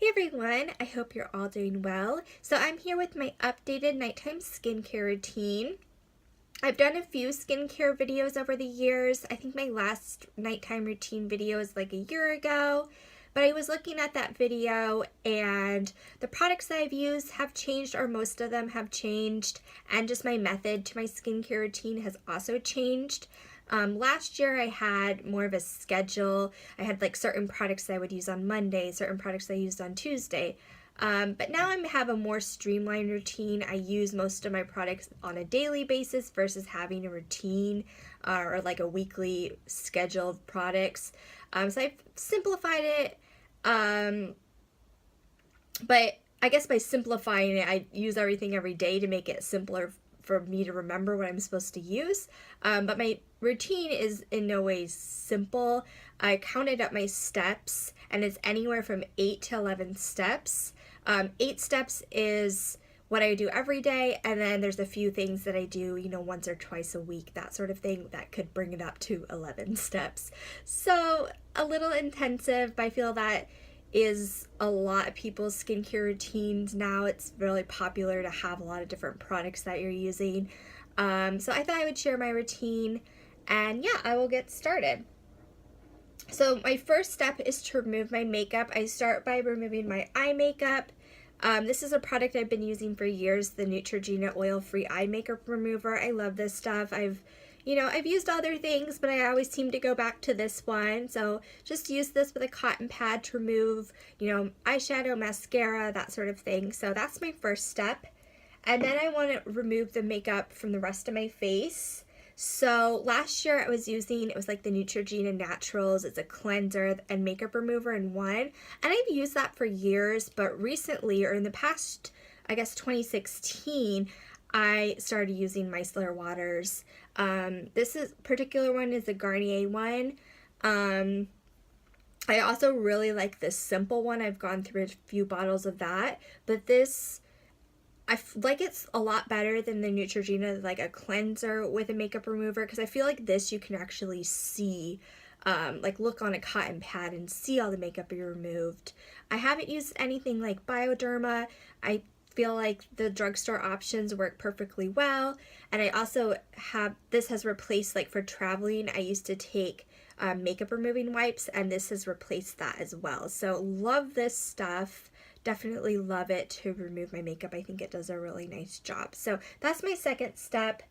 Hey everyone, I hope you're all doing well. So I'm here with my updated nighttime skincare routine. I've done a few skincare videos over the years. I think my last nighttime routine video is like a year ago, but I was looking at that video and the products that I've used have changed, or most of them have changed, and just my method to my skincare routine has also changed. Last year I had more of a schedule. I had like certain products that I would use on Monday, certain products I used on Tuesday. But now I have a more streamlined routine. I use most of my products on a daily basis versus having a routine or like a weekly schedule of products. So I've simplified it. But I guess by simplifying it, I use everything every day to make it simpler for me to remember what I'm supposed to use. But my routine is in no way simple. I counted up my steps and it's anywhere from 8 to 11 steps. 8 steps is what I do every day, and then there's a few things that I do, once or twice a week, that sort of thing, that could bring it up to 11 steps. So a little intensive, but I feel that is a lot of people's skincare routines now. It's really popular to have a lot of different products that you're using. So I thought I would share my routine, and yeah, I will get started. So my first step is to remove my makeup. I start by removing my eye makeup. This is a product I've been using for years, the Neutrogena oil-free eye makeup remover. I love this stuff. I've used other things, but I always seem to go back to this one. So just use this with a cotton pad to remove, eyeshadow, mascara, that sort of thing. So that's my first step. And then I want to remove the makeup from the rest of my face. So last year I was using, it was like the Neutrogena Naturals. It's a cleanser and makeup remover in one. And I've used that for years, but recently, or in the past, I guess 2016, I started using Micellar waters. This particular one is the Garnier one. I also really like this simple one. I've gone through a few bottles of that, but this, I like it's a lot better than the Neutrogena, like a cleanser with a makeup remover, because I feel like this you can actually see, like look on a cotton pad and see all the makeup you removed. I haven't used anything like Bioderma. I feel like the drugstore options work perfectly well, and I also have, this has replaced, like for traveling, I used to take makeup removing wipes, and this has replaced that as well. So love this stuff. Definitely love it to remove my makeup. I think it does a really nice job. So that's my second step.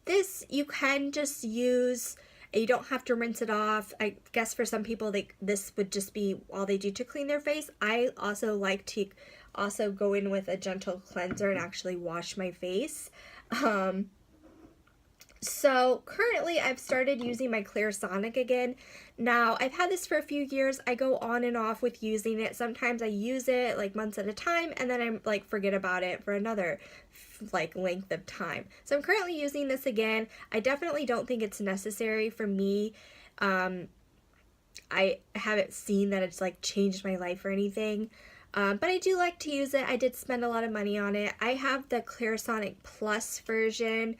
This you can just use, you don't have to rinse it off. I guess for some people this would just be all they do to clean their face. I also like to also go in with a gentle cleanser and actually wash my face. So currently I've started using my Clarisonic again. Now I've had this for a few years. I go on and off with using it. Sometimes I use it like months at a time, and then I'm like forget about it for another like length of time. So I'm currently using this again. I definitely don't think it's necessary for me. I haven't seen that it's like changed my life or anything. But I do like to use it. I did spend a lot of money on it. I have the Clarisonic Plus version.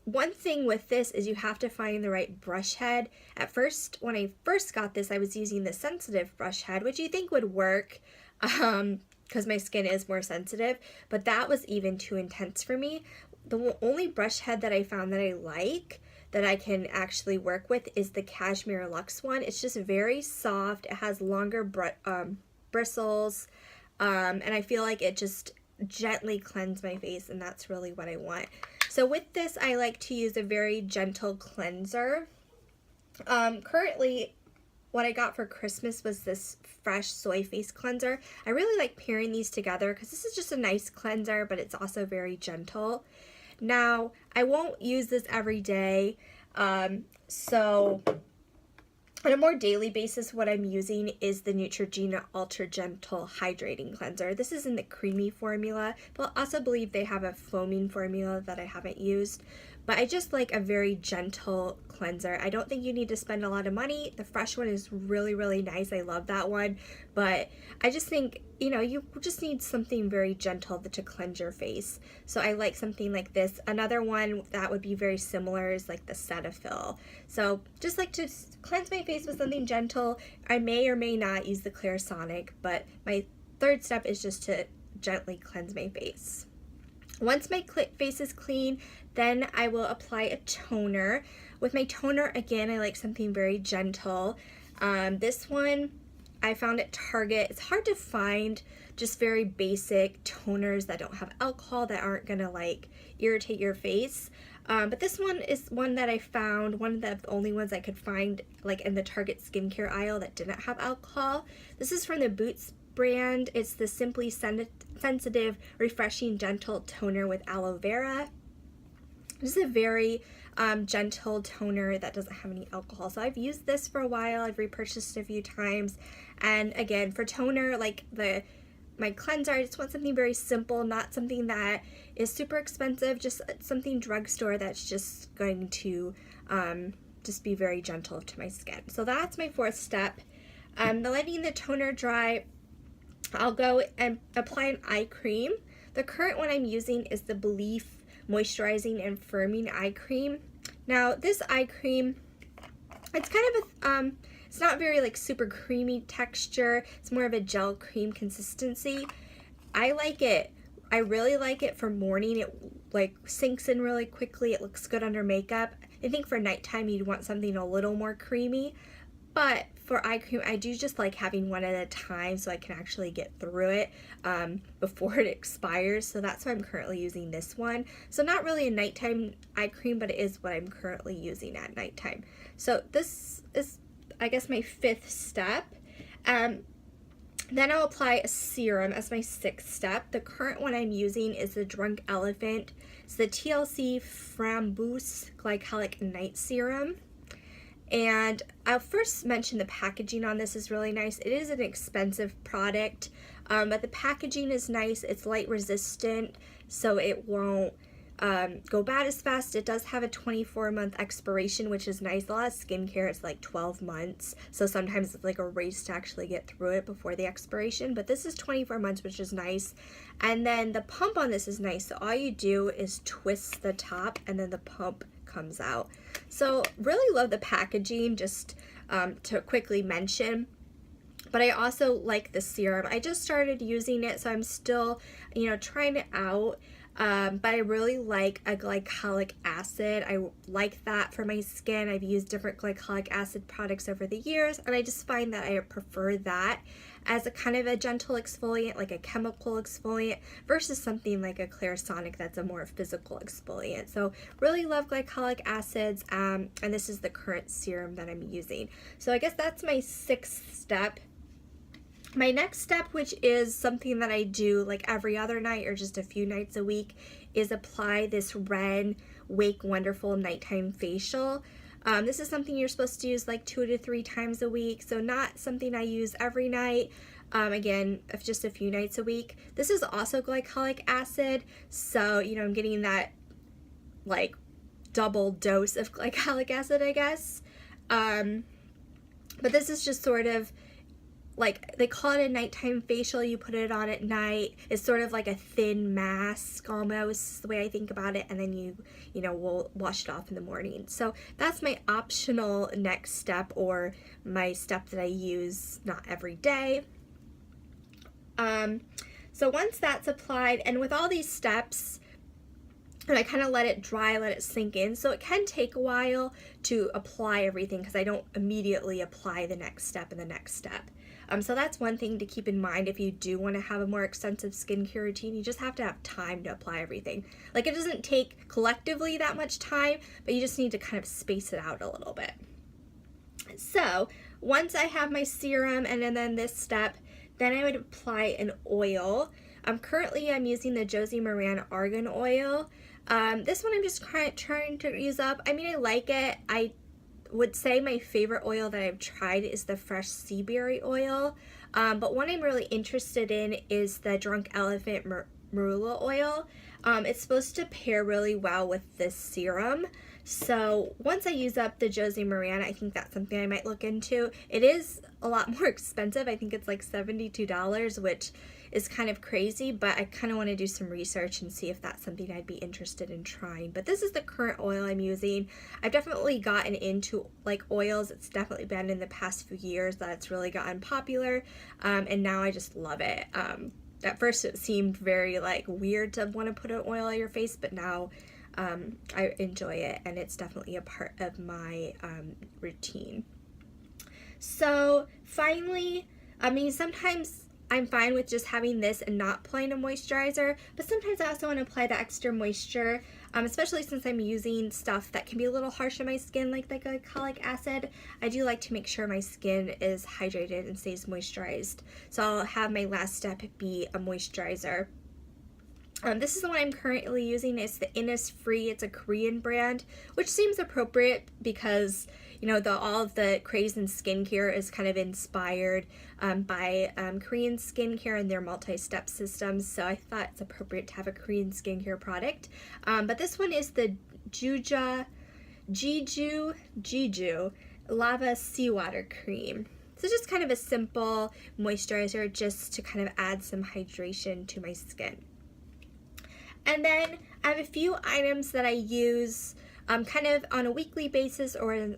One thing with this is you have to find the right brush head. At first, when I first got this, I was using the sensitive brush head, which you think would work because my skin is more sensitive, but that was even too intense for me. The only brush head that I found that I like, that I can actually work with, is the Cashmere Luxe one. It's just very soft. It has longer bristles, and I feel like it just gently cleanse my face, and that's really what I want. So with this, I like to use a very gentle cleanser. Currently, what I got for Christmas was this fresh soy face cleanser. I really like pairing these together because this is just a nice cleanser, but it's also very gentle. Now, I won't use this every day, so on a more daily basis, what I'm using is the Neutrogena Ultra Gentle Hydrating Cleanser. This is in the creamy formula, but I also believe they have a foaming formula that I haven't used. but I just like a very gentle cleanser. I don't think you need to spend a lot of money. The Fresh one is really, really nice. I love that one, but I just think, you know, you just need something very gentle to cleanse your face. So I like something like this. Another one that would be very similar is like the Cetaphil. So just like to cleanse my face with something gentle. I may or may not use the Clarisonic, but my third step is just to gently cleanse my face. Once my face is clean, then I will apply a toner. With my toner, again, I like something very gentle. This one I found at Target. It's hard to find just very basic toners that don't have alcohol, that aren't gonna like irritate your face. But this one is one that I found, one of the only ones I could find like in the Target skincare aisle that didn't have alcohol. This is from the Boots brand. It's the Simply Sensitive Refreshing Gentle Toner with Aloe Vera. This is a very gentle toner that doesn't have any alcohol. So I've used this for a while. I've repurchased it a few times. And again, for toner, like my cleanser, I just want something very simple, not something that is super expensive, just something drugstore that's just going to just be very gentle to my skin. So that's my fourth step. Letting the toner dry, I'll go and apply an eye cream. The current one I'm using is the Belif Moisturizing and Firming Eye Cream. Now this eye cream, it's kind of a, it's not very like super creamy texture. It's more of a gel cream consistency. I like it. I really like it for morning. It like sinks in really quickly. It looks good under makeup. I think for nighttime you'd want something a little more creamy. But for eye cream, I do just like having one at a time so I can actually get through it before it expires. So that's why I'm currently using this one. So not really a nighttime eye cream, but it is what I'm currently using at nighttime. So this is, I guess, my fifth step. Then I'll apply a serum as my sixth step. The current one I'm using is the Drunk Elephant. It's the T.L.C. Framboos Glycolic Night Serum. And I'll first mention the packaging on this is really nice. It is an expensive product, but the packaging is nice. It's light resistant, so it won't go bad as fast. It does have a 24-month expiration, which is nice. A lot of skincare, it's like 12 months, so sometimes it's like a race to actually get through it before the expiration, but this is 24 months, which is nice. And then the pump on this is nice, so all you do is twist the top and then the pump comes out. So really love the packaging, just to quickly mention. But I also like the serum. I just started using it, so I'm still, you know, trying it out. But I really like a glycolic acid. I like that for my skin. I've used different glycolic acid products over the years, and I just find that I prefer that as a kind of a gentle exfoliant, like a chemical exfoliant, versus something like a Clarisonic that's a more physical exfoliant. So really love glycolic acids, and this is the current serum that I'm using. So I guess that's my sixth step. My next step, which is something that I do like every other night or just a few nights a week, is apply this Ren Wake Wonderful Nighttime Facial. This is something you're supposed to use like 2 to 3 times a week, so not something I use every night. Again, just a few nights a week. This is also glycolic acid, so you know I'm getting that like double dose of glycolic acid, I guess. But this is just sort of like, they call it a nighttime facial. You put it on at night. It's sort of like a thin mask almost, the way I think about it, and then you know, will wash it off in the morning. So that's my optional next step, or my step that I use not every day. So once that's applied, and with all these steps, and I kind of let it dry, let it sink in, so it can take a while to apply everything because I don't immediately apply the next step and the next step. So that's one thing to keep in mind if you do want to have a more extensive skincare routine. You just have to have time to apply everything. Like, it doesn't take collectively that much time, but you just need to kind of space it out a little bit. So once I have my serum and then this step, then I would apply an oil. Currently I'm using the Josie Maran Argan oil. This one I'm just trying to use up. I mean, I like it. I would say my favorite oil that I've tried is the fresh sea berry oil, but one I'm really interested in is the Drunk Elephant marula oil. It's supposed to pair really well with this serum. So once I use up the Josie Maran, I think that's something I might look into. It is a lot more expensive. I think it's like $72, which is kind of crazy, but I kind of want to do some research and see if that's something I'd be interested in trying. But this is the current oil I'm using. I've definitely gotten into like oils. It's definitely been in the past few years that it's really gotten popular, and now I just love it. At first it seemed very like weird to want to put an oil on your face, but now I enjoy it, and it's definitely a part of my routine. So finally, I mean, sometimes I'm fine with just having this and not applying a moisturizer, but sometimes I also want to apply the extra moisture, especially since I'm using stuff that can be a little harsh on my skin, like the glycolic acid. I do like to make sure my skin is hydrated and stays moisturized. So I'll have my last step be a moisturizer. This is the one I'm currently using. It's the Innisfree. It's a Korean brand, which seems appropriate because, you know, all of the craze in skincare is kind of inspired by Korean skincare and their multi-step systems. So I thought it's appropriate to have a Korean skincare product. But this one is the Jeju Lava Seawater Cream. So just kind of a simple moisturizer just to kind of add some hydration to my skin. And then I have a few items that I use kind of on a weekly basis or an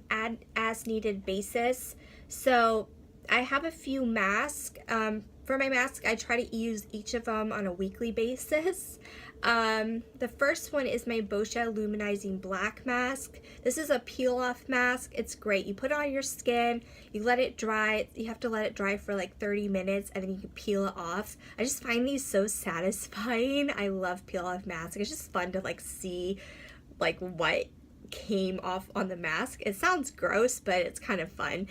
as needed basis. So I have a few masks. For my mask, I try to use each of them on a weekly basis. The first one is my Boscia Luminizing Black Mask. This is a peel-off mask. It's great. You put it on your skin, you let it dry. You have to let it dry for like 30 minutes, and then you can peel it off. I just find these so satisfying. I love peel-off masks. It's just fun to like see like what came off on the mask. It sounds gross, but it's kind of fun.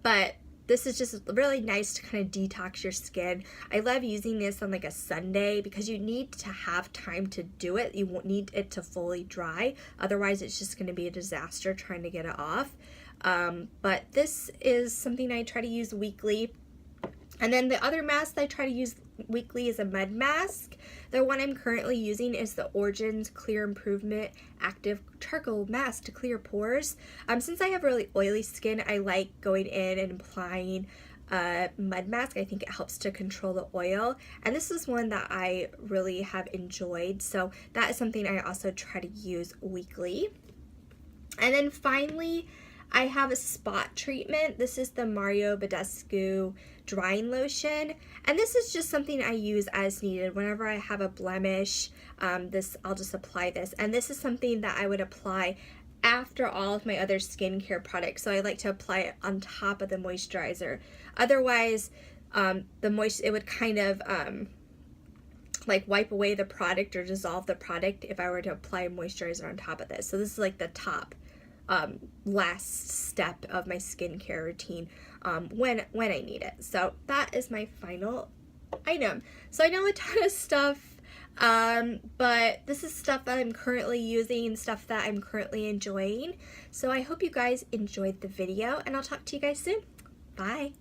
But this is just really nice to kind of detox your skin. I love using this on like a Sunday because you need to have time to do it. You won't need it to fully dry. Otherwise, it's just going to be a disaster trying to get it off. But this is something I try to use weekly. And then the other mask I try to use weekly is a mud mask. The one I'm currently using is the Origins Clear Improvement Active Charcoal Mask to clear pores. Since I have really oily skin, I like going in and applying a mud mask. I think it helps to control the oil, and this is one that I really have enjoyed, so that is something I also try to use weekly. And then finally, I have a spot treatment. This is the Badescu drying lotion, and this is just something I use as needed. Whenever I have a blemish, I'll just apply this, and this is something that I would apply after all of my other skincare products. So I like to apply it on top of the moisturizer. Otherwise, it would kind of like wipe away the product or dissolve the product if I were to apply a moisturizer on top of this. So this is like the top last step of my skincare routine when I need it. So that is my final item. So I know a ton of stuff, but this is stuff that I'm currently using, stuff that I'm currently enjoying. So I hope you guys enjoyed the video, and I'll talk to you guys soon. Bye.